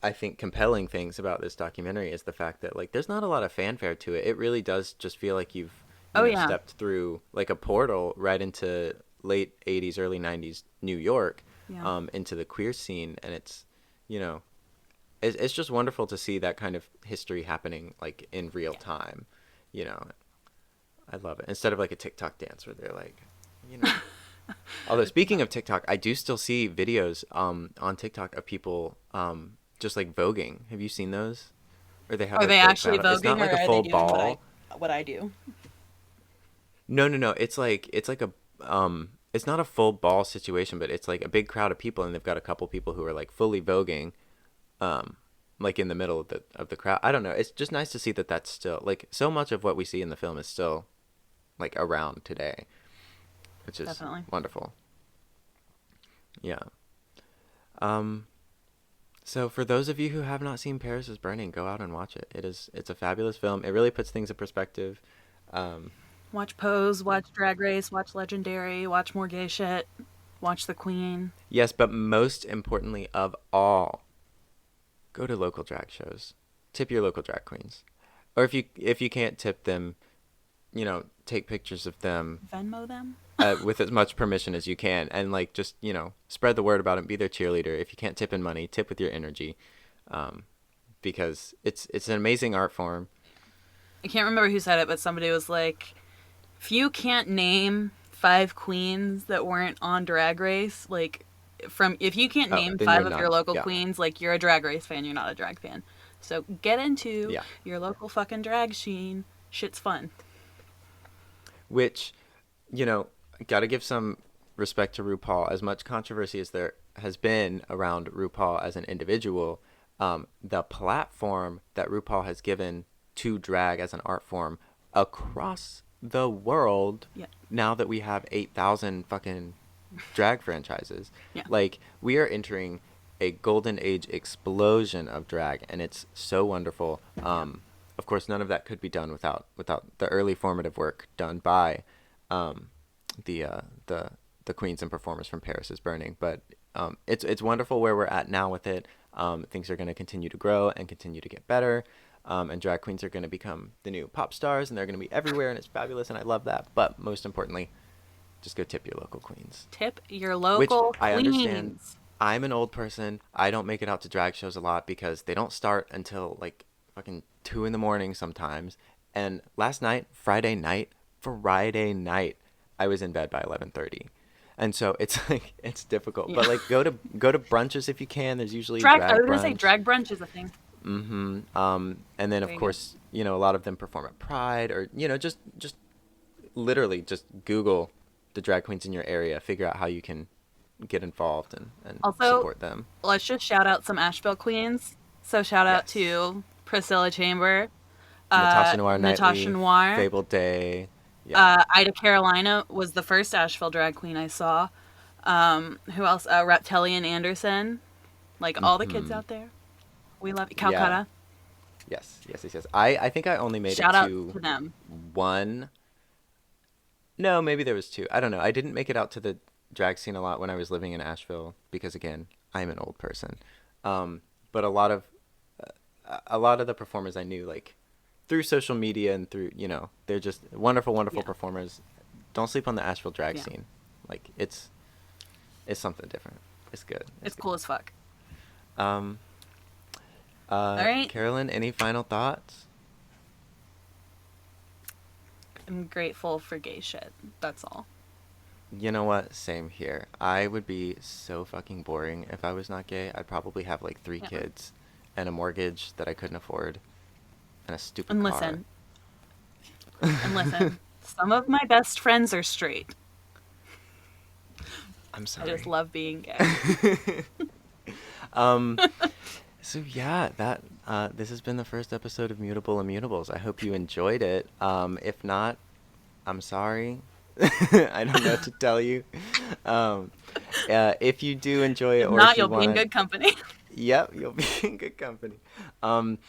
I think compelling things about this documentary is the fact that like there's not a lot of fanfare to it. It really does just feel like you've, Oh yeah, stepped through like a portal right into late 80s, early 90s New York, yeah, into the queer scene, and it's, you know, it's just wonderful to see that kind of history happening like in real yeah. time, you know. I love it. Instead of like a TikTok dance where they're like, you know. Although speaking of TikTok, I do still see videos on TikTok of people just like voguing. Have you seen those? Or they have Are like they vogue actually battle. It's not voguing, like or a are they full doing ball. what I do? No, no, no. It's like a it's not a full ball situation, but it's like a big crowd of people and they've got a couple people who are like fully voguing um like in the middle of the crowd. I don't know. It's just nice to see that that's still like so much of what we see in the film is still like around today, which is Definitely. wonderful. Yeah. Um So for those of you who have not seen Paris is Burning, go out and watch it. It's a fabulous film. It really puts things in perspective. Um, Watch Pose, watch Drag Race, watch Legendary, watch more gay shit, watch The Queen. yes, but most importantly of all, go to local drag shows. Tip your local drag queens. Or if you can't tip them, take pictures of them Venmo them. with as much permission as you can, and like just spread the word about it. Be their cheerleader. If you can't tip in money, tip with your energy, um, because it's an amazing art form. I can't remember who said it, but somebody was like, if you can't name 5 queens that weren't on Drag Race, like, if you can't Oh, name then you're 5 of your none. local Yeah, queens, like, you're a Drag Race fan, you're not a drag fan. So get into yeah. your local fucking drag scene. Shit's fun. Which, you know, got to give some respect to RuPaul. As much controversy as there has been around RuPaul as an individual, the platform that RuPaul has given to drag as an art form across the world, Yeah. now that we have 8,000 fucking drag franchises, Yeah. like, we are entering a golden age explosion of drag, and it's so wonderful. Yeah. Of course, none of that could be done without the early formative work done by um, the queens and performers from Paris is Burning. But it's wonderful where we're at now with it. Things are going to continue to grow and continue to get better. And drag queens are going to become the new pop stars, and they're going to be everywhere, and it's fabulous, and I love that. But most importantly, just go tip your local queens. Tip your Which local I understand. queens. I'm an old person. I don't make it out to drag shows a lot because they don't start until like fucking 2 in the morning sometimes. And last night, Friday night, I was in bed by 11:30, and so it's like it's difficult. But Yeah. like go to brunches if you can. There's usually a I drag was gonna say brunch. drag brunch is a thing. And then of Very good. course a lot of them perform at Pride, or just literally just Google the drag queens in your area. Figure out how you can get involved and Also, support them. let's just shout out some Asheville queens. So shout out Yes. to Priscilla Chamber, Natasha Noir Natasha Nightly, Noir, Fable Day. Yeah. Ida Carolina was the first Asheville drag queen I saw. Who else? Reptilian Anderson. Like all the kids Hmm. out there. We love you. Yeah. Calcutta. Yes. Yes. Yes. Yes. I think I only made it Shout out to to them. one. No, maybe there was two. I don't know. I didn't make it out to the drag scene a lot when I was living in Asheville because again, I'm an old person. But a lot of the performers I knew like through social media and through they're just wonderful, wonderful Yeah. performers. Don't sleep on the Asheville drag Yeah. scene. Like it's something different. It's good. It's It's good. cool as fuck. Um, All right. Carolyn, any final thoughts? I'm grateful for gay shit. That's all. You know what? Same here. I would be so fucking boring if I was not gay. I'd probably have like three Yeah. kids and a mortgage that I couldn't afford and a stupid And car. listen. And listen. Some of my best friends are straight. I'm I just sorry. love being gay. um, so yeah, that this has been the first episode of Mutable Immutables. I hope you enjoyed it. If not, I'm sorry. I don't know what to tell you. Um, if you do enjoy it, If or if not, you you'll be want in to, good company. yep, you'll be in good company. Um,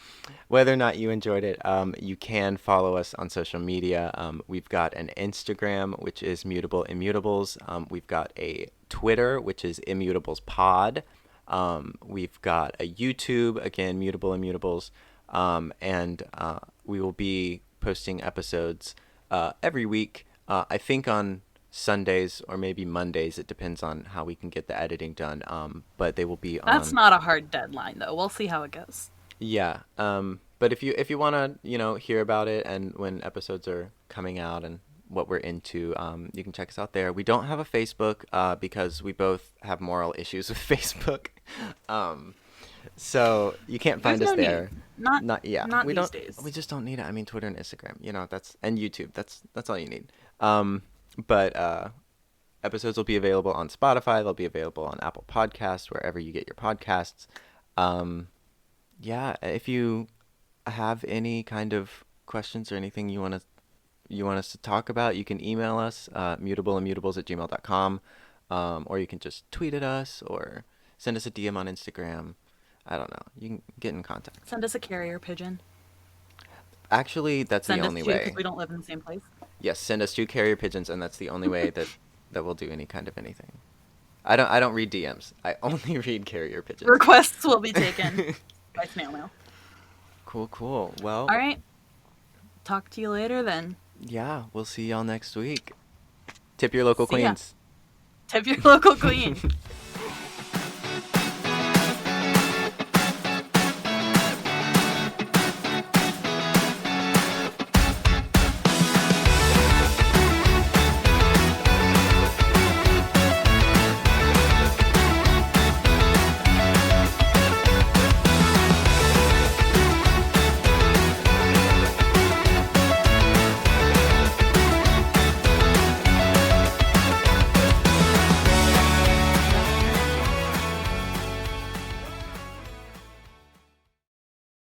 whether or not you enjoyed it, you can follow us on social media. We've got an Instagram, which is Mutable Immutables. We've got a Twitter, which is Immutables Pod. We've got a YouTube, again, Mutable Immutables, and we will be posting episodes every week. I think on Sundays or maybe Mondays. It depends on how we can get the editing done. But they will be That's on. not a hard deadline, though. We'll see how it goes. Yeah. But if you want to, hear about it and when episodes are coming out and what we're into, you can check us out there. We don't have a Facebook because we both have moral issues with Facebook. Um, so you can't There's find us no need. there. Not Not yeah. not We these don't. days. We just don't need it. I mean, Twitter and Instagram. That's and YouTube. That's all you need. But episodes will be available on Spotify. They'll be available on Apple Podcasts, wherever you get your podcasts. Um, yeah, if you have any kind of questions or anything you want us to talk about, you can email us mutableimmutables@gmail.com, or you can just tweet at us or send us a DM on Instagram. I don't know. You can get in contact. Send us a carrier pigeon. Actually, that's the Send us only two because way. we don't live in the same place. Yes, send us 2 carrier pigeons, and that's the only way that we'll do any kind of anything. I don't read DMs. I only read carrier pigeons. Requests will be taken by snail mail. Cool, cool. Well, All right. Talk to you later then. yeah, we'll see y'all next week. Tip your local See ya. queens. Tip your local queen.